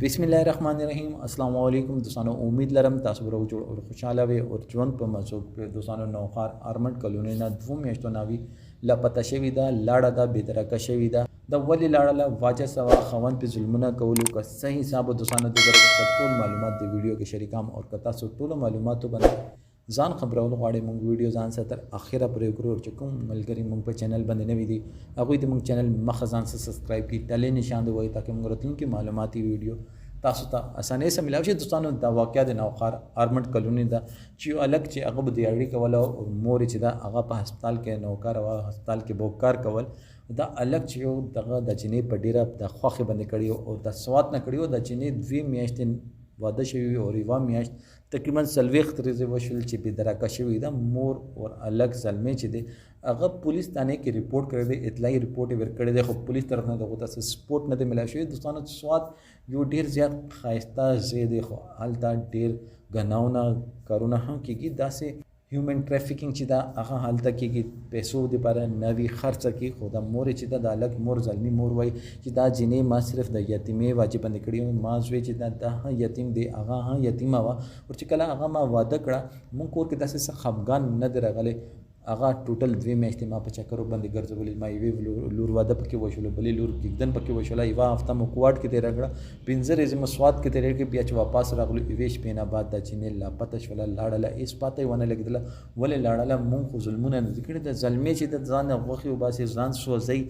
बिस्मिल्लाहिर्रहमानिर्रहीम अस्सलाम वालेकुम दोस्तों। उम्मीद लरम तासु रो जोड़ और खुशहाल वे और ژوند په مسوق په دوستانو نوخار آرمنډ کلونی نه 2 میاشتو ناوی لاپته شوی دا لاړه دا بهتره شوی دا د ولی لاړه واجه سوا خوند په ظلمونه کولو که صحیح حساب دوستانو د ټول معلومات د ویډیو کې شریکام او کتا سو ټول معلوماتو باندې ځان خبرول غواړي مونږ ویډیو ځان سره تر اخره پرې وکړو چې کوم ملګری مونږ په چینل باندې نوی دي هغه د مونږ چینل مخه ځان سره سبسکرایب کی ټلې نشان دی وای تاکي مونږ راتلونکي معلوماتي ویډیو تاسو ته اسانه سره ملاوي شي دوستانو دا واقعیا د نوخار آرمنډ کلونی دا چې الګ چې هغه د یاړي کول او مور چې دا هغه په هسپتال کې نوکر او هسپتال کې بوکار کول دا الګ چې یو دغه د جنې په ډیره د خوخه باندې کړیو او د سوات نه کړیو د جنې 2 میاشتې واده شوی او ریوا میاشت تقریبا سلويخ ترې وشل چې به دراکه شوی دا مور او الګ زلمه چې دی هغه پولیس تانه کې ریپورت کړی دی اطلاعي ریپورت ورکړی دی خو پولیس طرف نه دغه تاسو سپورت نه دی ملای شوی دوستانو سوات یو ډیر زیات خایسته زیاده خو حالت ډیر غناونه کارونه هم کیږي داسې هیومن ټرافیکینګ چې دا هغه حالت کېږي پیسو لپاره نوی خرڅ کی خو دا مور چې دا الګ مور ظلمي مور وای چې دا جنې ما صرف د یتیمې واجب نه کړی ما زوی چې دا یتیم دی هغه یتیمه وا او چې کله هغه ما واده کړه مونږ کور کې داسې خفغان نه درغله هغه ټوټل 2 میاشتې ما په چکرو باندې ګرځولې ما یوې لور واده پکې وشول بلې لور کېدن پکې وشول یو هفته مو کوارټ کې تیر کړه 15 ورځې مو سواد کې تیر کې بیا چې واپس راغلو ایویش پینا بعد د چینه لا پته شول لاړله ایس پته ونه لګیدله ولې لاړله مونږ خو ظلمونه نه کړی د ظلمې چې د ځان غوخي او باسي ځان سوځي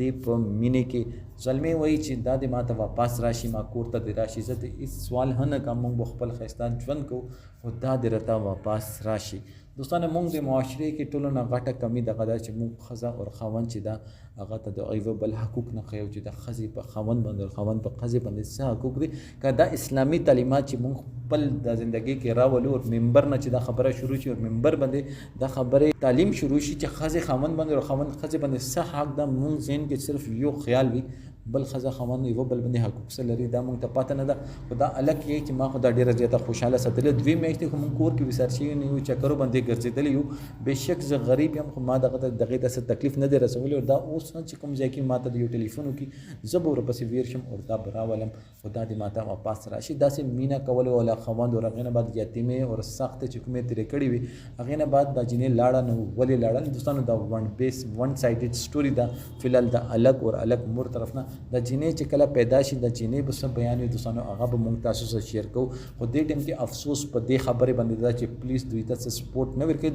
دی په مینې کې ظلمې وای چې دا د ماته واپس راشي ما کور ته د راشي زه د هیڅ سوال نه کوم مونږ خپل خستان ژوند کو او دا د رتا واپس راشي دوستانو مونږ د معاشره کې ټولو نه غټه کمی دغه دا چې مونږ خزه او خوند چې دا هغه ته د ایو بل حقوق نه خیو چې د خزي په خوند باندې خوند په خزي باندې څه حقوق دي کدا اسلامي تعلیمات چې مونږ خپل د ژوندۍ کې راولو او منبر نه چې دا خبره شروع شي او منبر باندې دا خبره تعلیم شروع شي چې خزي خوند باندې او خوند خزي باندې څه حق دا مونږ زین کې صرف یو خیال وي بل خزه خوند یو بل باندې حقوق سره لري دا مونږ ته پاتې نه ده خدا الګ یې چې ما خدا ډیره زیاته خوشاله ساتلې 2 میاشتې کوم کور کې وسار شي نه یو چکرو باندې ګرځیدل یو بهشک زه غریب یم خو ما دغه څه تکلیف نه دی رسولې او دا اوس چې کوم ځای کې ماته د یو ټلیفون کې زبر پسې ویر شم او دا براولم خدا دې ماته واپس راشي دا سه مینا کول ولا خوند او رغنه بعد یتیمه او سخت چې کومه ترې کړی وي هغه نه بعد د جنې لاړه نو ولې لاړه دوستانو دا ون سایډډ سټوري دا فلال دا الګ او الګ مور طرف نه د جنې چې کله پیدا شي د جنې بس بیان دوستانو هغه به مونږ تاسو سره شیر کوو خو دې ټیم کې افسوس په دې خبره باندې دا چې پولیس دوی ته سپورټ نه ورکوي